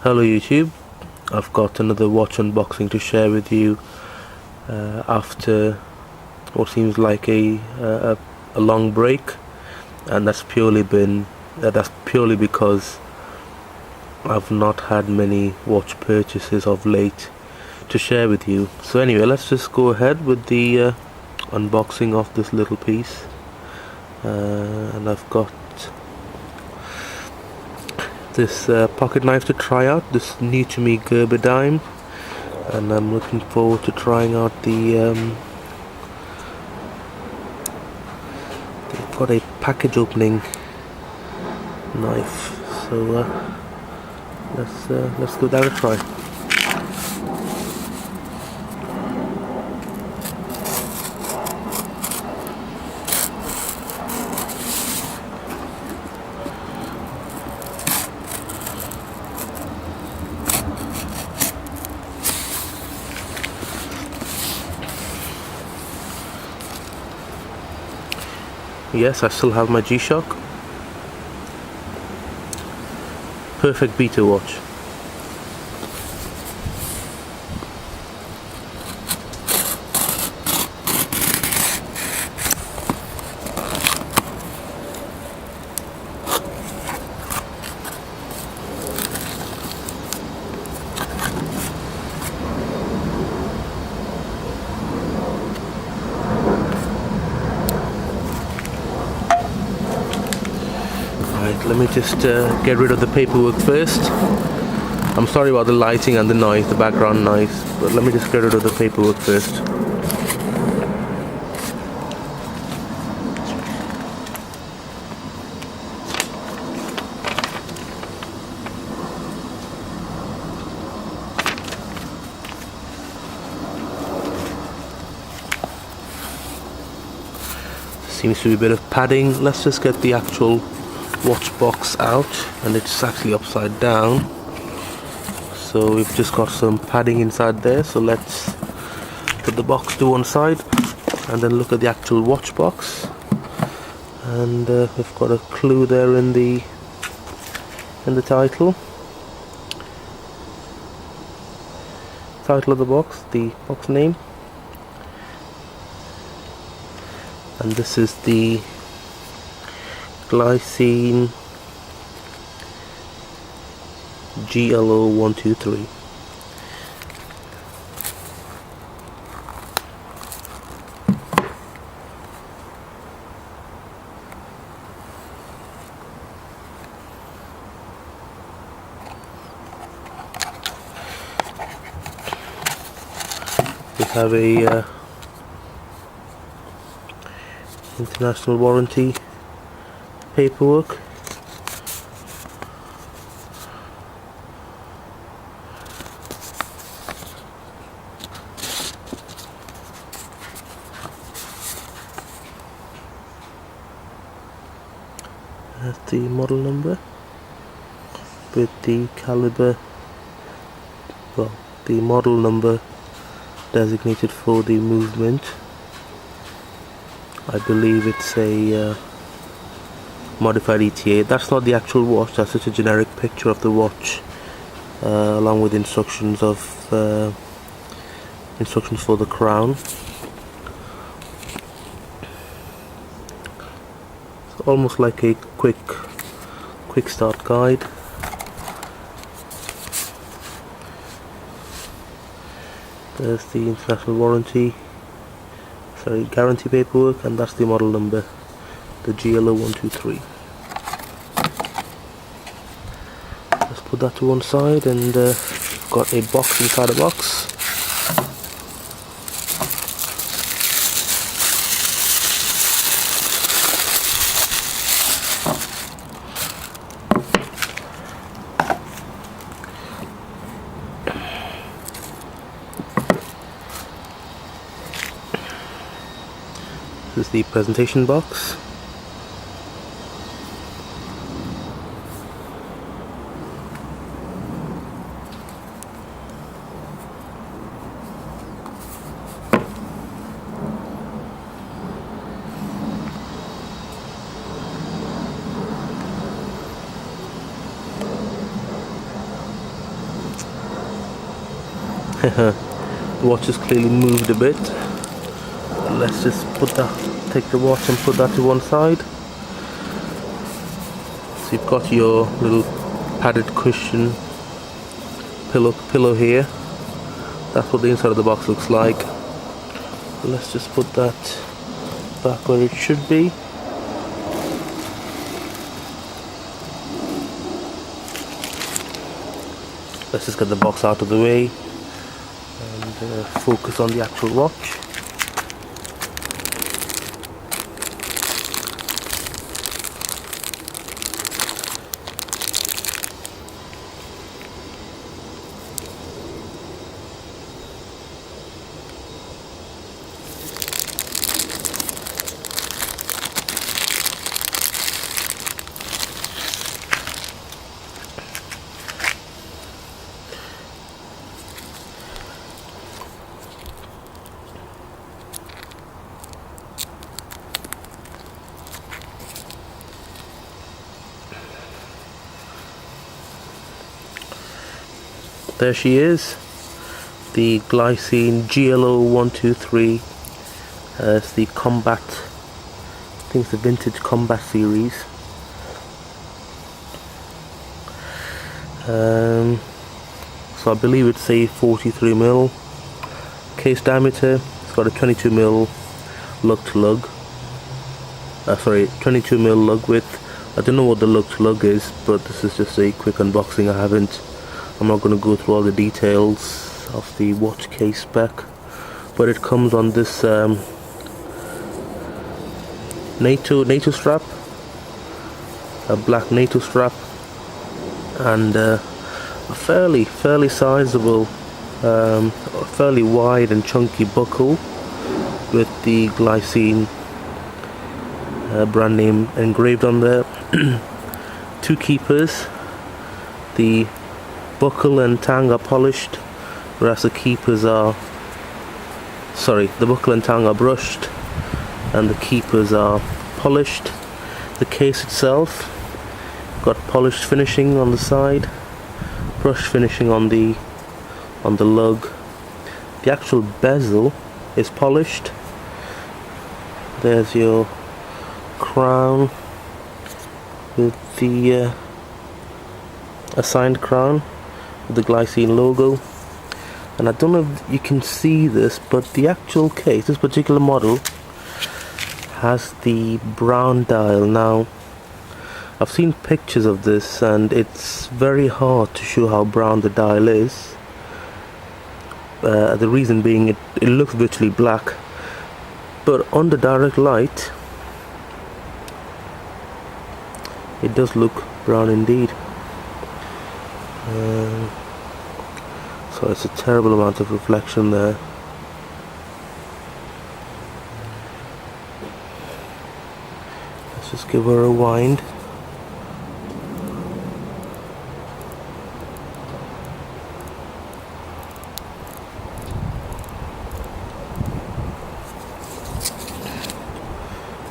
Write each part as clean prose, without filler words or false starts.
Hello YouTube, I've got another watch unboxing to share with you after what seems like a long break, and that's purely because I've not had many watch purchases of late to share with you. So anyway, let's just go ahead with the unboxing of this little piece, and I've got this pocket knife to try out, this new to me Gerber dime, and I'm looking forward to trying out they've got a package opening knife, so let's give that a try. Yes, I still have my G-Shock. Perfect beta watch. Let me just get rid of the paperwork first. I'm sorry about the lighting and the noise, the background noise, but let me just get rid of the paperwork first. Seems to be a bit of padding. Let's just get the actual watch box out, and it's actually upside down, so we've just got some padding inside there. So let's put the box to one side and then look at the actual watch box, and we've got a clue there in the title of the box, the box name, and this is the Glycine GL0123. We have a international warranty paperwork. That's the model number with the caliber, well, the model number designated for the movement. I believe it's a modified ETA. That's not the actual watch, that's just a generic picture of the watch, along with instructions for the crown. It's almost like a quick start guide. There's the international guarantee paperwork, and that's the model number, the GL0123. Let's put that to one side, and got a box inside a box. This is the presentation box. The watch is clearly moved a bit. Let's just take the watch and put that to one side. So you've got your little padded cushion pillow here. That's what the inside of the box looks like. Let's just put that back where it should be. Let's just get the box out of the way and focus on the actual watch. There she is, the Glycine GL0123. It's the Combat, I think it's the Vintage Combat series. So I believe it's a 43mm case diameter. It's got a 22mm lug to lug. 22mm lug width. I don't know what the lug to lug is, but this is just a quick unboxing. I'm not going to go through all the details of the watch case spec, but it comes on this NATO strap, a black NATO strap, and a fairly sizable, fairly wide and chunky buckle with the Glycine brand name engraved on there. Two keepers. The buckle and tang are polished, whereas the buckle and tang are brushed and the keepers are polished. The case itself got polished finishing on the side, brush finishing on the lug. The actual bezel is polished. There's your crown with the assigned crown with the Glycine logo. And I don't know if you can see this, but the actual case, this particular model, has the brown dial. Now I've seen pictures of this and it's very hard to show how brown the dial is. The reason being it looks virtually black, but under direct light it does look brown indeed. So it's a terrible amount of reflection there. Let's just give her a wind.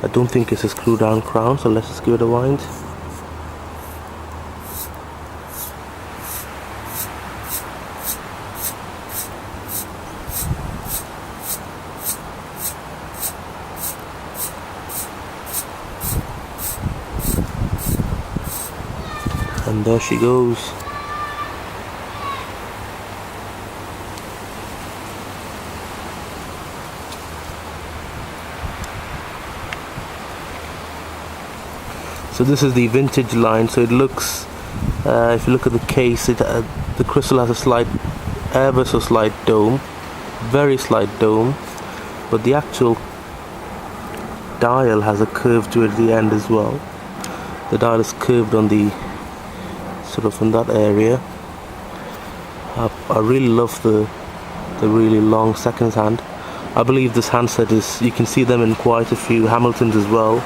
I don't think it's a screw down crown, so let's just give it a wind. And there she goes. So this is the vintage line. So it looks, if you look at the case, the crystal has a slight, ever so slight dome, very slight dome, but the actual dial has a curve to it at the end as well. The dial is curved on the sort of in that area. I really love the really long seconds hand. I believe this handset is, you can see them in quite a few Hamiltons as well.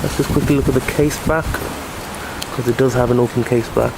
Let's just quickly look at the case back, because it does have an open case back.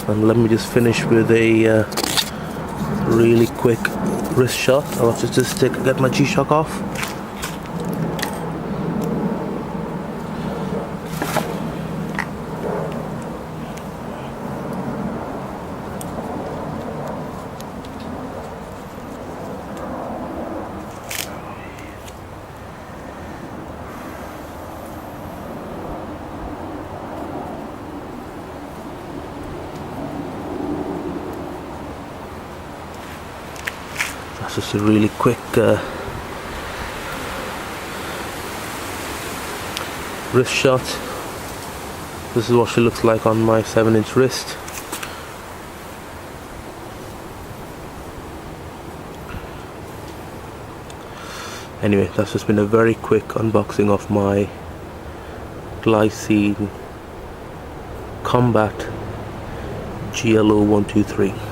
And let me just finish with a really quick wrist shot. I'll have to just get my G-Shock off. That's just a really quick wrist shot. This is what she looks like on my 7-inch wrist. Anyway, that's just been a very quick unboxing of my Glycine Combat GL0123.